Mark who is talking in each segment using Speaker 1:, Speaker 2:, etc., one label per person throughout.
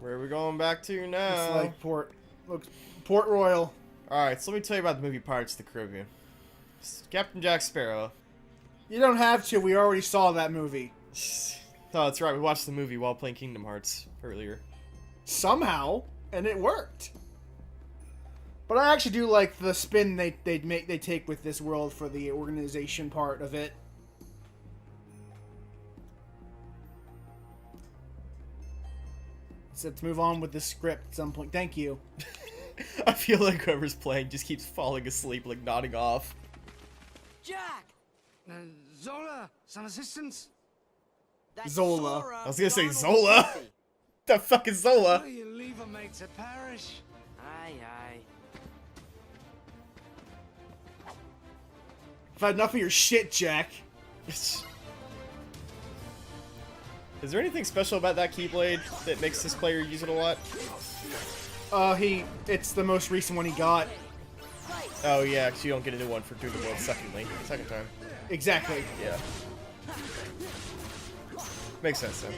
Speaker 1: Where are we going back to now?
Speaker 2: It's like Port Royal.
Speaker 1: Alright, so let me tell you about the movie Pirates of the Caribbean. Captain Jack Sparrow.
Speaker 2: You don't have to. We already saw that movie.
Speaker 1: Oh, that's right. We watched the movie while playing Kingdom Hearts earlier.
Speaker 2: Somehow, and it worked. But I actually do like the spin they take with this world for the organization part of it. So let's move on with the script at some point. Thank you.
Speaker 1: I feel like whoever's playing just keeps falling asleep, like nodding off.
Speaker 3: Jack!
Speaker 4: Zola, some assistance?
Speaker 3: That's
Speaker 2: Zola.
Speaker 3: Sora,
Speaker 1: I was gonna say
Speaker 3: Donald
Speaker 1: Zola.
Speaker 3: Duffy.
Speaker 1: The fuck is Zola?
Speaker 4: Oh, you leave a mate to perish.
Speaker 3: Aye, aye.
Speaker 2: I've had enough of your shit, Jack.
Speaker 1: Is there anything special about that Keyblade that makes this player use it a lot?
Speaker 2: It's the most recent one he got.
Speaker 1: Oh yeah, because you don't get a new one for doing the world second time.
Speaker 2: Exactly.
Speaker 1: Yeah. Makes sense then.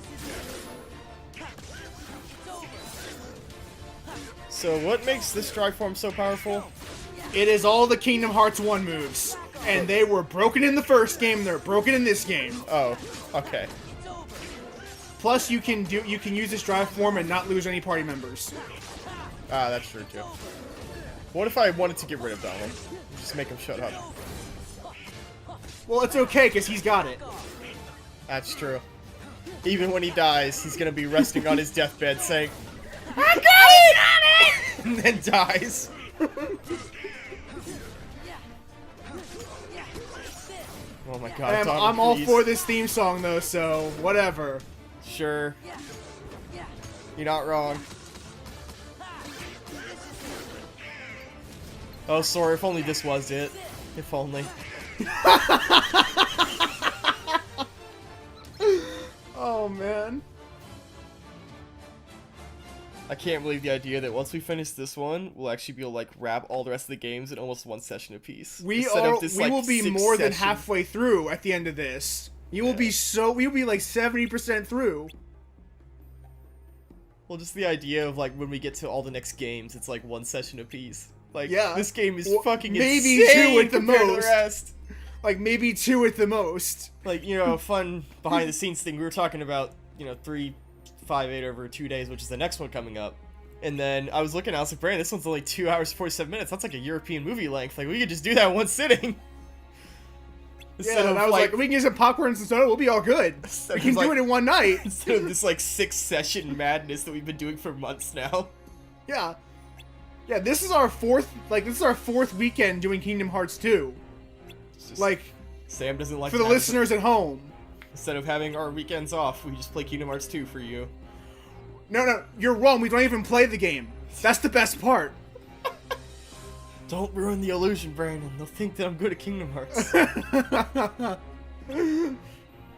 Speaker 1: So what makes this drive form so powerful?
Speaker 2: It is all the Kingdom Hearts 1 moves. And they were broken in the first game, they're broken in this game.
Speaker 1: Oh, okay.
Speaker 2: Plus you can use this drive form and not lose any party members.
Speaker 1: Ah, that's true too. What if I wanted to get rid of Donald? Just make him shut up.
Speaker 2: Well, it's okay, because he's got it.
Speaker 1: That's true. Even when he dies, he's gonna be resting on his deathbed saying, I got it! And then dies. Oh my god, Donald,
Speaker 2: I'm all
Speaker 1: please.
Speaker 2: for this theme song, though, so whatever.
Speaker 1: Sure. You're not wrong. Oh, sorry, if only this was it. If only.
Speaker 2: Oh, man.
Speaker 1: I can't believe the idea that once we finish this one, we'll actually be able to, like, wrap all the rest of the games in almost one session apiece.
Speaker 2: We
Speaker 1: Like,
Speaker 2: will be
Speaker 1: 6
Speaker 2: more than
Speaker 1: session-
Speaker 2: halfway through at the end of this. We'll be like 70% through.
Speaker 1: Well, just the idea of, like, when we get to all the next games, it's like 1 session apiece. Like,
Speaker 2: Yeah.
Speaker 1: this game is
Speaker 2: Well,
Speaker 1: fucking
Speaker 2: maybe
Speaker 1: insane
Speaker 2: 2 at the
Speaker 1: compared to the
Speaker 2: most.
Speaker 1: rest.
Speaker 2: Like, maybe 2 at the most.
Speaker 1: Like, you know, a fun behind-the-scenes thing. We were talking about, you know, 358 over 2 days, which is the next one coming up. And then I was looking, I was like, Brandon, this one's only 2 hours, 47 minutes. That's like a European movie length. Like, we could just do that in one sitting.
Speaker 2: Yeah, and I was like, we can get some popcorn and some soda, we'll be all good. We can do it in one night.
Speaker 1: Instead of this, like, 6-session madness that we've been doing for months now.
Speaker 2: Yeah. Yeah, this is our fourth weekend doing Kingdom Hearts 2.
Speaker 1: It's just,
Speaker 2: Like,
Speaker 1: Sam doesn't like
Speaker 2: for the
Speaker 1: to have-
Speaker 2: listeners at home.
Speaker 1: Instead of having our weekends off, we just play Kingdom Hearts 2 for you.
Speaker 2: No, you're wrong. We don't even play the game. That's the best part.
Speaker 1: Don't ruin the illusion, Brandon. They'll think that I'm good at Kingdom Hearts.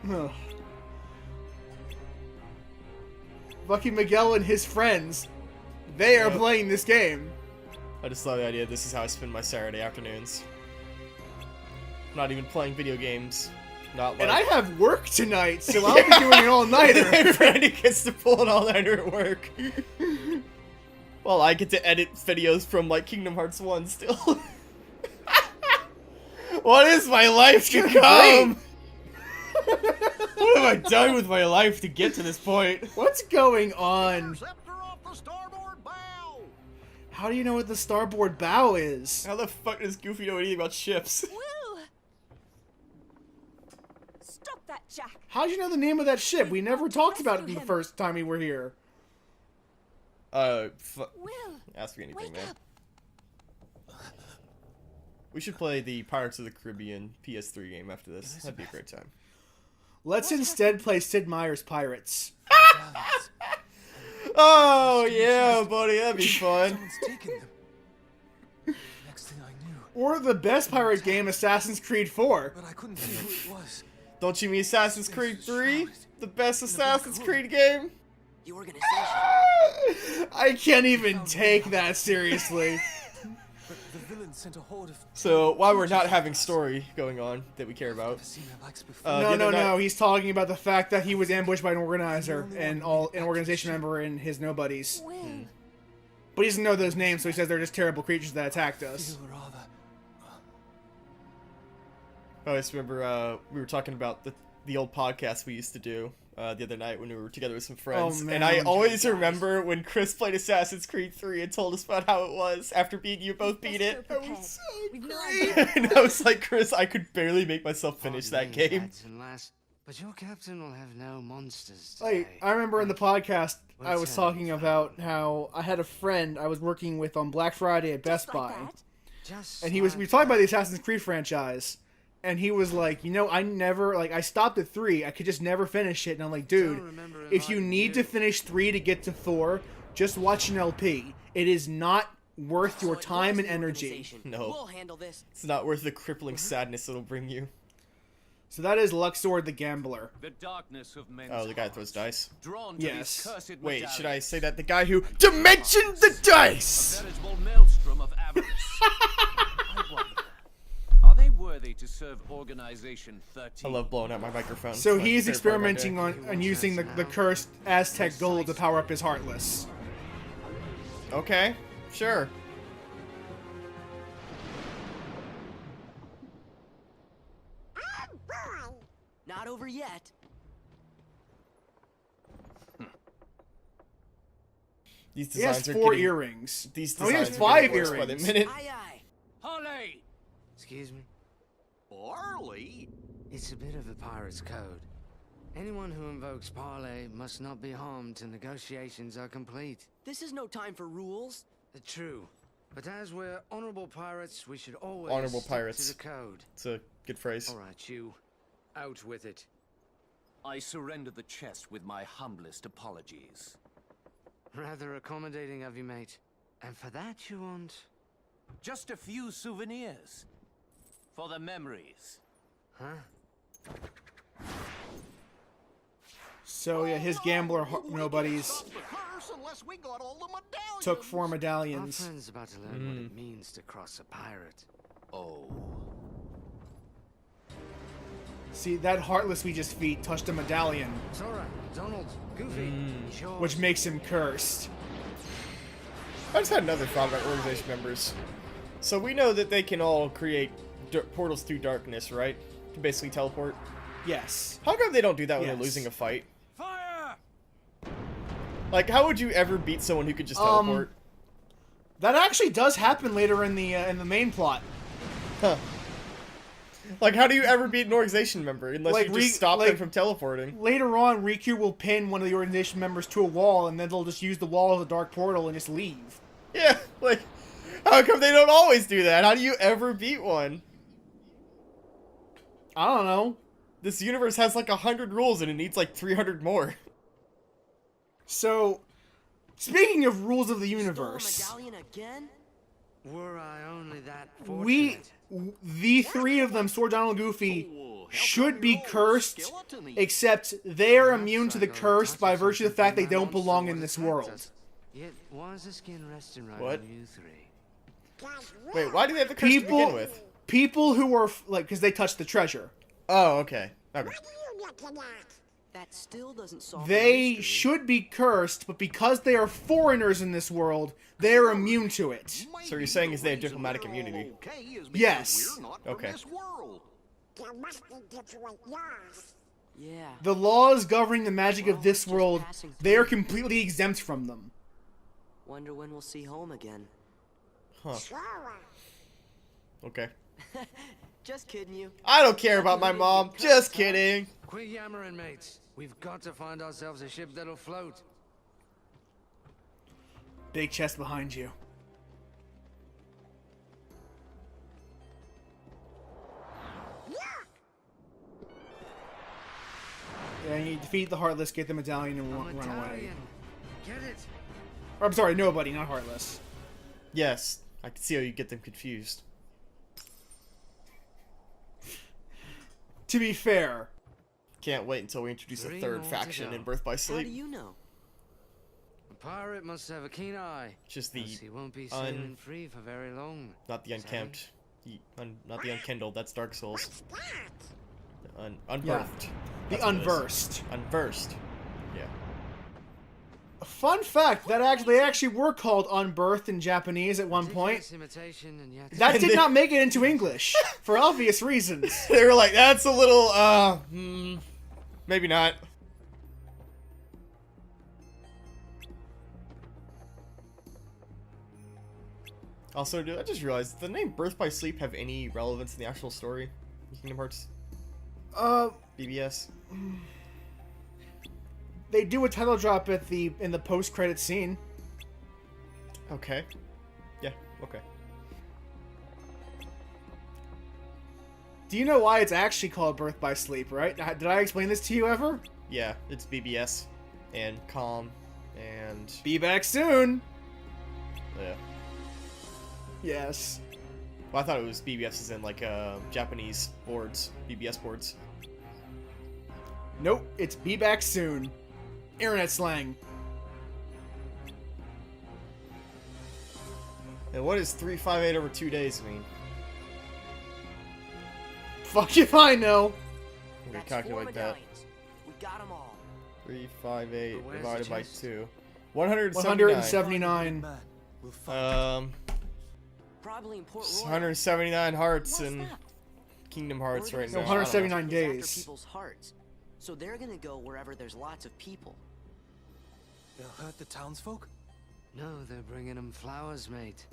Speaker 2: Ugh. Lucky Miguel and his friends, they are
Speaker 1: Yep.
Speaker 2: playing this game.
Speaker 1: I just love the idea this is how I spend my Saturday afternoons. I'm not even playing video games. Not like...
Speaker 2: And I have work tonight, so I'll be doing an all-nighter.
Speaker 1: Brandon gets to pull an all-nighter at work. Well, I get to edit videos from, like, Kingdom Hearts 1 still. What is my life become? What have I done with my life to get to this point?
Speaker 2: What's going on?
Speaker 5: Interceptor off the starboard bow!
Speaker 2: How do you know what the starboard bow is?
Speaker 1: How the fuck does Goofy know anything about ships?
Speaker 6: Will! Stop that, Jack!
Speaker 2: How'd you know the name of that ship? We never talked about it the first time we were here.
Speaker 6: Will!
Speaker 1: Ask me anything,
Speaker 6: Wake
Speaker 1: man.
Speaker 6: up!
Speaker 1: We should play the Pirates of the Caribbean PS3 game after this. That'd be a great time.
Speaker 2: Let's instead play Sid Meier's Pirates.
Speaker 1: Oh, yeah, buddy, that'd be fun.
Speaker 4: Someone's taken them. Next thing I knew,
Speaker 2: Or the best pirate game, Assassin's Creed 4.
Speaker 4: but I couldn't see who it was.
Speaker 1: Don't you mean Assassin's Creed 3? The best Assassin's Creed game?
Speaker 3: The organization.
Speaker 2: I can't even take that seriously.
Speaker 4: But the villain sent a horde of...
Speaker 1: So while we're not having story going on that we care about,
Speaker 4: Never seen their likes before.
Speaker 1: the
Speaker 2: No,
Speaker 1: other
Speaker 2: no,
Speaker 1: night-
Speaker 2: no. He's talking about the fact that he was ambushed by an organizer and an organization member and his nobodies.
Speaker 6: When?
Speaker 2: But he doesn't know those names, so he says they're just terrible creatures that attacked us.
Speaker 4: Feel rather...
Speaker 1: I just remember we were talking about the old podcast we used to do the other night when we were together with some friends.
Speaker 2: Oh, man.
Speaker 1: And I always
Speaker 2: Guys.
Speaker 1: remember when Chris played Assassin's Creed 3 and told us about how it was after you both beat
Speaker 6: Best
Speaker 1: it.
Speaker 6: go
Speaker 2: That was
Speaker 6: prepared.
Speaker 2: so
Speaker 6: We've no
Speaker 2: great.
Speaker 6: idea.
Speaker 1: And I was like, Chris, I could barely make myself finish that
Speaker 3: Pardon me,
Speaker 1: game.
Speaker 3: lads and lass, but your captain will have no monsters
Speaker 2: Like,
Speaker 3: today.
Speaker 2: I remember in the podcast, I
Speaker 3: What's
Speaker 2: was
Speaker 3: happening,
Speaker 2: talking about how I had a friend I was working with on Black Friday at Best
Speaker 6: Just like
Speaker 2: Buy.
Speaker 6: that.
Speaker 3: Just
Speaker 2: And we were
Speaker 3: like
Speaker 2: talking about the
Speaker 3: that.
Speaker 2: Assassin's Creed franchise, and he was like, I stopped at 3, I could just never finish it, and I'm like, dude,
Speaker 3: Don't remember
Speaker 2: if you
Speaker 3: inviting
Speaker 2: need to
Speaker 3: you.
Speaker 2: finish 3 to get to Thor, just watch an LP. It is not worth your
Speaker 3: So it
Speaker 2: time
Speaker 3: was
Speaker 2: and
Speaker 3: the
Speaker 2: energy.
Speaker 3: organization.
Speaker 1: No.
Speaker 3: We'll handle this.
Speaker 1: It's not worth the crippling sadness it'll bring you.
Speaker 2: So that is Luxor the Gambler.
Speaker 7: The darkness of men's
Speaker 1: Oh, the guy that throws
Speaker 7: hearts,
Speaker 1: dice.
Speaker 7: Drawn to
Speaker 2: Yes.
Speaker 7: these cursed
Speaker 1: Wait, should I
Speaker 7: medallions.
Speaker 1: say that? The guy who dimensioned the dice!
Speaker 7: Veritable maelstrom of avarice. I wonder, are they worthy to serve Organization 13?
Speaker 1: I love blowing out my microphone.
Speaker 2: So
Speaker 1: It's my
Speaker 2: he's
Speaker 1: favorite part of my
Speaker 2: experimenting
Speaker 1: day.
Speaker 2: on using the cursed Aztec gold to power up his Heartless.
Speaker 1: Okay, sure.
Speaker 3: Not over yet.
Speaker 1: These
Speaker 2: He has
Speaker 1: designs are
Speaker 2: 4
Speaker 1: getting...
Speaker 2: earrings.
Speaker 1: These
Speaker 2: Oh, he
Speaker 1: designs
Speaker 2: has
Speaker 1: are
Speaker 2: 5
Speaker 1: getting worse by the
Speaker 2: earrings.
Speaker 1: minute.
Speaker 3: Aye, aye.
Speaker 7: Holly!
Speaker 3: Excuse me.
Speaker 5: Barley?
Speaker 3: It's a bit of a pirate's code. Anyone who invokes parley must not be harmed till negotiations are complete. This is no time for rules. True. But as we're honorable pirates, we should always
Speaker 1: Honorable
Speaker 3: stick
Speaker 1: pirates.
Speaker 3: to the code.
Speaker 1: It's a good phrase.
Speaker 3: All right, you. Out with it.
Speaker 7: I surrender the chest with my humblest apologies.
Speaker 3: Rather accommodating of you, mate. And for that you want...
Speaker 7: Just a few souvenirs. For the memories.
Speaker 3: Huh?
Speaker 2: So yeah, his gambler nobodies
Speaker 5: Stop the curse unless we got all the medallions.
Speaker 2: took 4
Speaker 3: Our
Speaker 2: medallions.
Speaker 3: friend's about to learn what it means to cross a pirate.
Speaker 7: Oh.
Speaker 2: See, that Heartless we just beat touched a medallion,
Speaker 3: Sora, Donald, Goofy, it's yours.
Speaker 2: which makes him cursed.
Speaker 1: I just had another thought about organization members. So we know that they can all create portals through darkness, right? To basically teleport.
Speaker 2: Yes.
Speaker 1: How come they don't do that when
Speaker 2: Yes.
Speaker 1: they're losing a fight?
Speaker 7: Fire!
Speaker 1: Like, how would you ever beat someone who could just teleport?
Speaker 2: That actually does happen later in the main plot.
Speaker 1: Huh. Like, how do you ever beat an organization member unless
Speaker 2: Like,
Speaker 1: you just stop them
Speaker 2: like-
Speaker 1: from teleporting?
Speaker 2: Later on, Riku will pin one of the organization members to a wall, and then they'll just use the wall as a dark portal and just leave.
Speaker 1: Yeah, like, how come they don't always do that? How do you ever beat one?
Speaker 2: I don't know.
Speaker 1: This universe has like 100 rules and it needs like 300 more.
Speaker 2: So, speaking of rules of the
Speaker 3: Stole a
Speaker 2: universe,
Speaker 3: medallion again? Were I only that
Speaker 2: we,
Speaker 3: fortunate.
Speaker 2: the 3 of them, Sword, Donald, and Goofy,
Speaker 5: Oh, how
Speaker 2: should
Speaker 5: come
Speaker 2: be
Speaker 5: you're all
Speaker 2: cursed,
Speaker 5: skeleton-y?
Speaker 2: except they are
Speaker 3: Perhaps
Speaker 2: immune to
Speaker 3: I
Speaker 2: the
Speaker 3: got a
Speaker 2: curse
Speaker 3: touch
Speaker 2: by
Speaker 3: of
Speaker 2: virtue of the
Speaker 3: something
Speaker 2: fact they
Speaker 3: my
Speaker 2: don't
Speaker 3: monster
Speaker 2: belong
Speaker 3: would
Speaker 2: in this
Speaker 3: attack
Speaker 2: world.
Speaker 3: us. Yet why is the skin resting right
Speaker 1: What?
Speaker 3: on you 3?
Speaker 1: Wait, why do they have the curse to begin with?
Speaker 2: People who are, like, because they touched the treasure.
Speaker 1: Oh, okay. Okay.
Speaker 3: That still doesn't solve
Speaker 2: They
Speaker 3: the mystery.
Speaker 2: should be cursed, but because they are foreigners in this world, they are immune to it.
Speaker 1: So what you're
Speaker 5: Maybe
Speaker 1: saying
Speaker 5: the
Speaker 1: is they have
Speaker 5: reason
Speaker 1: diplomatic
Speaker 5: we're all
Speaker 1: immunity.
Speaker 5: Okay is because
Speaker 2: Yes.
Speaker 5: We're not from
Speaker 1: Okay.
Speaker 5: this world.
Speaker 3: Yeah.
Speaker 2: The laws governing the magic of
Speaker 3: Well,
Speaker 2: this
Speaker 3: just
Speaker 2: world,
Speaker 3: passing
Speaker 2: they are
Speaker 3: through.
Speaker 2: completely exempt from them.
Speaker 3: Wonder when we'll see home again.
Speaker 1: Huh. Okay.
Speaker 3: Just kidding you.
Speaker 1: I don't care about my mom. Just kidding.
Speaker 3: Quit yammering, mates. We've got to find ourselves a ship that'll float.
Speaker 2: Big chest behind you. Yeah, you defeat the Heartless, get the medallion, and run away.
Speaker 3: Medallion. Get it?
Speaker 2: Or, I'm sorry, nobody, not Heartless.
Speaker 1: Yes, I can see how you get them confused.
Speaker 2: To be fair,
Speaker 1: Can't wait until we introduce a
Speaker 3: 3
Speaker 1: third
Speaker 3: more to
Speaker 1: faction
Speaker 3: go.
Speaker 1: in Birth by
Speaker 3: How do
Speaker 1: Sleep.
Speaker 3: you know? pirate must have a keen eye.
Speaker 1: Just the
Speaker 3: Else he won't be sailing free for very long.
Speaker 1: not the unkempt, not the unkindled. That's Dark Souls. Unbirthed.
Speaker 2: Yeah. The
Speaker 1: That's what it is.
Speaker 2: unversed.
Speaker 1: Unversed. Yeah.
Speaker 2: A fun fact that they actually were called unbirthed in Japanese at one point.
Speaker 3: Ridiculous imitation and yet
Speaker 2: That did not make it into English for obvious reasons.
Speaker 1: They were like, that's a little, maybe not. Also, dude, I just realized, does the name Birth by Sleep have any relevance in the actual story in Kingdom Hearts BBS?
Speaker 2: They do a title drop in the post-credit scene.
Speaker 1: Okay. Yeah, okay.
Speaker 2: Do you know why it's actually called Birth by Sleep, right? Did I explain this to you ever?
Speaker 1: Yeah, it's BBS and Calm and
Speaker 2: Be back soon.
Speaker 1: yeah.
Speaker 2: Yes.
Speaker 1: Well, I thought it was BBS as in like Japanese boards, BBS boards.
Speaker 2: Nope, it's be back soon. Internet slang.
Speaker 1: And what does 358 over 2 days mean?
Speaker 2: Fuck if I know.
Speaker 1: I'm gonna
Speaker 8: That's 4
Speaker 1: calculate that.
Speaker 8: medallions. We got them all.
Speaker 1: 358
Speaker 3: But where's
Speaker 1: divided
Speaker 3: the
Speaker 1: by
Speaker 3: chest?
Speaker 1: 2. 179.
Speaker 2: 179.
Speaker 4: Man, we'll find
Speaker 8: Probably in Port Royal.
Speaker 1: 179 hearts
Speaker 8: What's
Speaker 1: in
Speaker 8: that?
Speaker 1: Kingdom Hearts right
Speaker 2: No,
Speaker 1: now.
Speaker 2: 179
Speaker 8: Is
Speaker 2: days.
Speaker 8: after people's hearts. So they're gonna go wherever there's lots of people.
Speaker 4: they'll hurt the townsfolk?
Speaker 3: No, they're bringing them flowers, mate.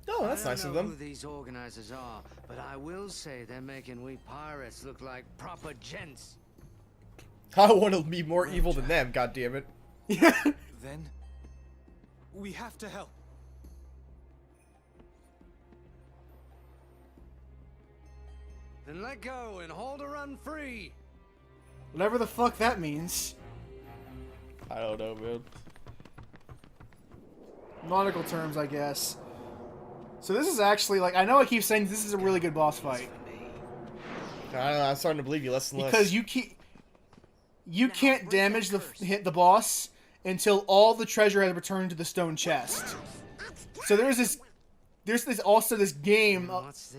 Speaker 1: Oh, that's
Speaker 3: I
Speaker 1: nice
Speaker 3: don't
Speaker 1: of
Speaker 3: know who
Speaker 1: them.
Speaker 3: these organizers are, but I will say they're making we pirates look like proper gents.
Speaker 1: I want to be more evil than them, God damn it.
Speaker 4: Then, we have to help.
Speaker 3: Then let go and hold her run free.
Speaker 2: Whatever the fuck that means.
Speaker 1: I don't know, man.
Speaker 2: Nautical terms, I guess. So this is actually, like, I know I keep saying this is a really good boss fight.
Speaker 1: I don't know, I'm starting to believe you less and less.
Speaker 2: Because you can't damage hit the boss until all the treasure has returned to the stone chest. So there's this also this game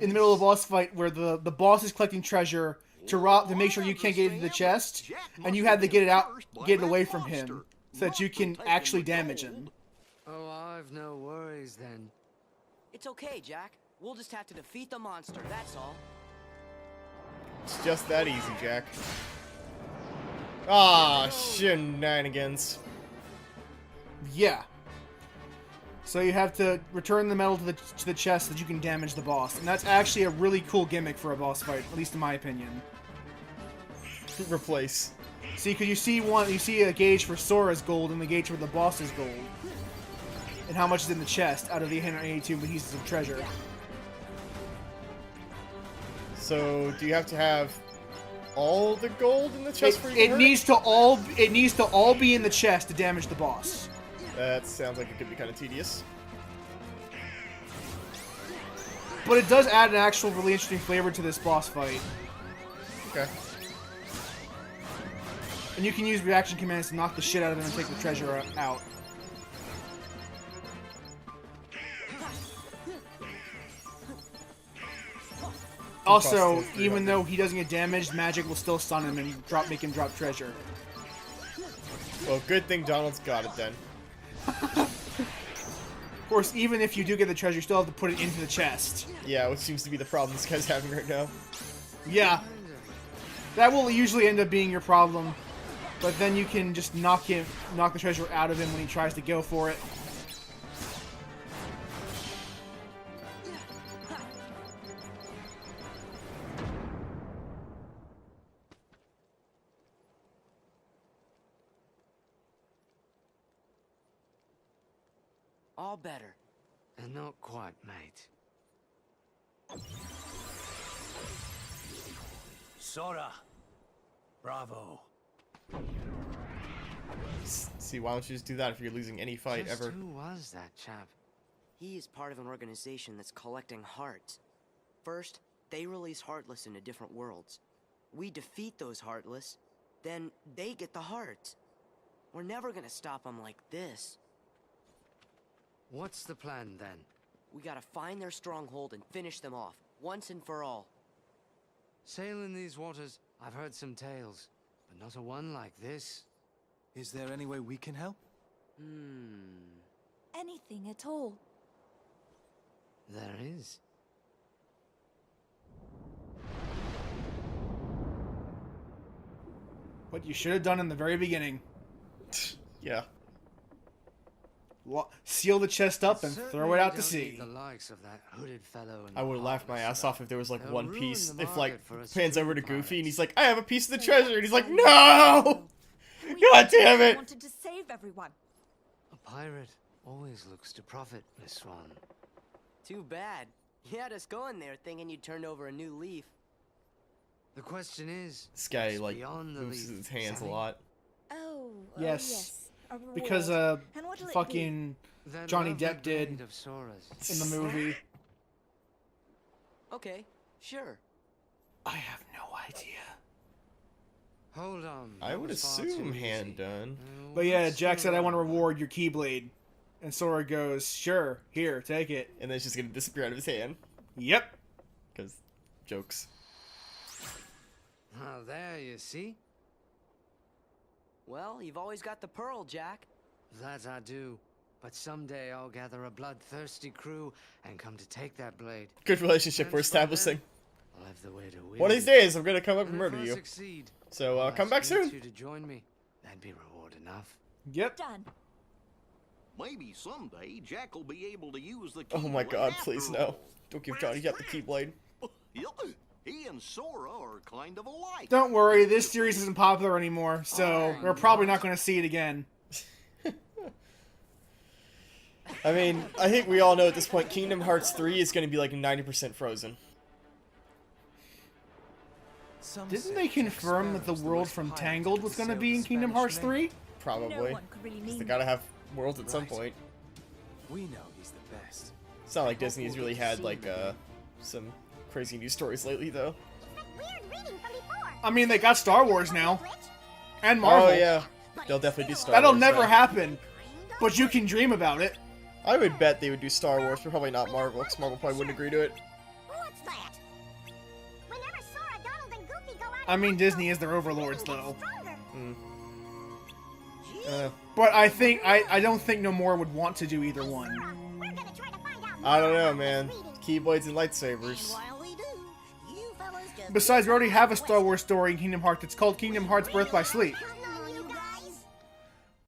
Speaker 2: in the middle of the boss fight where the boss is collecting treasure to make sure you can't get into the chest, and you have to get it away from him so that you can actually damage him.
Speaker 3: Oh, I've no worries then.
Speaker 8: It's okay, Jack. We'll just have to defeat the monster, that's all.
Speaker 1: It's just that easy, Jack. Ah, shenanigans.
Speaker 2: Yeah. So you have to return the medal to the chest so that you can damage the boss, and that's actually a really cool gimmick for a boss fight, at least in my opinion.
Speaker 1: Replace.
Speaker 2: See, because you see a gauge for Sora's gold and the gauge for the boss's gold, and how much is in the chest out of the 182 pieces of treasure.
Speaker 1: So, do you have to have all the gold in the chest for you to
Speaker 2: It
Speaker 1: hurt?
Speaker 2: needs to all be in the chest to damage the boss.
Speaker 1: That sounds like it could be kind of tedious.
Speaker 2: But it does add an actual really interesting flavor to this boss fight.
Speaker 1: Okay.
Speaker 2: And you can use reaction commands to knock the shit out of them and take the treasure out. Also, even though he doesn't get damaged, magic will still stun him and make him drop treasure.
Speaker 1: Well, good thing Donald's got it then.
Speaker 2: Of course, even if you do get the treasure, you still have to put it into the chest.
Speaker 1: Yeah, which seems to be the problem this guy's having right now.
Speaker 2: Yeah. That will usually end up being your problem. But then you can just knock the treasure out of him when he tries to go for it.
Speaker 8: All better.
Speaker 3: And not quite, mate.
Speaker 4: Sora. Bravo.
Speaker 1: See, why don't you just do that if you're losing any fight
Speaker 3: Just
Speaker 1: ever?
Speaker 3: who was that chap?
Speaker 8: He is part of an organization that's collecting hearts. First, they release Heartless into different worlds. We defeat those Heartless, then they get the hearts. We're never gonna stop them like this.
Speaker 3: What's the plan then?
Speaker 8: We gotta find their stronghold and finish them off, once and for all.
Speaker 3: Sail in these waters, I've heard some tales, but not a one like this.
Speaker 4: Is there any way we can help?
Speaker 6: Anything at all.
Speaker 3: There is.
Speaker 2: What you should have done in the very beginning.
Speaker 1: Yeah.
Speaker 2: Seal the chest up and throw it out to
Speaker 3: Certainly
Speaker 2: sea.
Speaker 3: don't need the likes of that hooded fellow and
Speaker 1: I would have laughed my
Speaker 3: heartless
Speaker 1: ass off if there was like
Speaker 3: They'll
Speaker 1: one
Speaker 3: ruin
Speaker 1: piece.
Speaker 3: the
Speaker 1: If like
Speaker 3: market for us
Speaker 1: pans over to
Speaker 3: street
Speaker 1: Goofy and
Speaker 3: pirates.
Speaker 1: he's like, I have a piece of the treasure, and he's like, no! God damn it!
Speaker 6: Wanted to save everyone.
Speaker 3: A pirate always looks to profit, Miss Swan.
Speaker 8: Too bad. You had us going there thinking you'd turn over a new leaf.
Speaker 3: The question is,
Speaker 1: This guy
Speaker 3: what's
Speaker 1: like
Speaker 3: beyond the
Speaker 1: moves
Speaker 3: leaf,
Speaker 1: his hands a
Speaker 3: Sally?
Speaker 1: lot.
Speaker 6: Oh,
Speaker 2: Yes.
Speaker 6: A reward.
Speaker 2: Because
Speaker 6: And what'll it be?
Speaker 2: fucking
Speaker 3: That
Speaker 2: Johnny
Speaker 3: lovely
Speaker 2: Depp did
Speaker 3: blade of Sora's.
Speaker 2: in the movie.
Speaker 8: Okay, sure.
Speaker 2: I have no idea.
Speaker 3: Hold on.
Speaker 1: I
Speaker 3: that
Speaker 1: would
Speaker 3: was far
Speaker 1: assume
Speaker 3: too
Speaker 1: hand
Speaker 3: easy.
Speaker 1: done.
Speaker 2: But yeah,
Speaker 3: What's
Speaker 2: Jack
Speaker 3: the
Speaker 2: said, I want to
Speaker 3: reward?
Speaker 2: reward your Keyblade. And Sora goes, sure, here, take it.
Speaker 1: And then it's just gonna disappear out of his hand.
Speaker 2: Yep.
Speaker 1: Because jokes.
Speaker 3: Oh, there you see.
Speaker 8: Well, you've always got the pearl, Jack.
Speaker 3: That I do. But someday I'll gather a bloodthirsty crew and come to take that blade.
Speaker 1: Good relationship we're
Speaker 3: And by then,
Speaker 1: establishing.
Speaker 3: I'll have the way to win.
Speaker 1: One of these days, I'm gonna come up and
Speaker 3: And
Speaker 1: murder
Speaker 3: if I
Speaker 1: you.
Speaker 3: succeed,
Speaker 1: So
Speaker 3: I'll
Speaker 1: come
Speaker 3: ask
Speaker 1: back
Speaker 3: you
Speaker 1: soon.
Speaker 3: two to join me. That'd be reward enough.
Speaker 2: Yep.
Speaker 6: Done.
Speaker 5: Maybe someday Jack will be able to use the
Speaker 1: Oh my
Speaker 5: Keyblade
Speaker 1: god,
Speaker 5: after
Speaker 1: please no.
Speaker 5: all.
Speaker 1: Don't give Johnny Depp the Keyblade.
Speaker 5: He and Sora are kind of alike.
Speaker 2: Don't worry, this series isn't popular anymore, so we're probably not going to see it again.
Speaker 1: I mean, I think we all know at this point Kingdom Hearts 3 is gonna be like 90% frozen.
Speaker 4: Some
Speaker 2: Didn't
Speaker 4: say
Speaker 2: they
Speaker 4: Jack
Speaker 2: confirm that the
Speaker 4: Sparrow's
Speaker 2: world
Speaker 4: most
Speaker 2: from
Speaker 4: pirate
Speaker 2: Tangled
Speaker 4: to
Speaker 2: was going to
Speaker 4: sail
Speaker 2: be
Speaker 4: the
Speaker 2: in Kingdom
Speaker 4: Spanish
Speaker 2: Hearts
Speaker 4: Main?
Speaker 2: 3?
Speaker 6: No
Speaker 1: Probably.
Speaker 6: one could really
Speaker 1: Because
Speaker 6: mean
Speaker 1: they gotta have worlds at some
Speaker 4: Right.
Speaker 1: point.
Speaker 4: We know he's the best.
Speaker 1: It's not like Disney's really had like some crazy news stories lately though.
Speaker 2: I mean, they got Star Wars now. And Marvel.
Speaker 1: Oh yeah, they'll definitely do Star
Speaker 2: That'll
Speaker 1: Wars.
Speaker 2: never
Speaker 1: then.
Speaker 2: happen. But you can dream about it.
Speaker 1: I would bet they would do Star Wars, but probably not Marvel, because Marvel probably wouldn't agree to it.
Speaker 9: What's that? Whenever Sora, Donald, and Goofy go out
Speaker 2: I mean, Disney is their overlords, though.
Speaker 9: Stronger.
Speaker 2: But I don't think No More would want to do either one.
Speaker 9: We're gonna try to find out
Speaker 1: I don't
Speaker 9: more
Speaker 1: know,
Speaker 9: about
Speaker 1: man.
Speaker 9: this reading.
Speaker 1: Keyblades and
Speaker 9: And
Speaker 1: lightsabers.
Speaker 9: while we do, you fellas just
Speaker 2: Besides, we already have a Star
Speaker 9: West.
Speaker 2: Wars story in Kingdom Hearts. It's called Kingdom Hearts Birth by Sleep.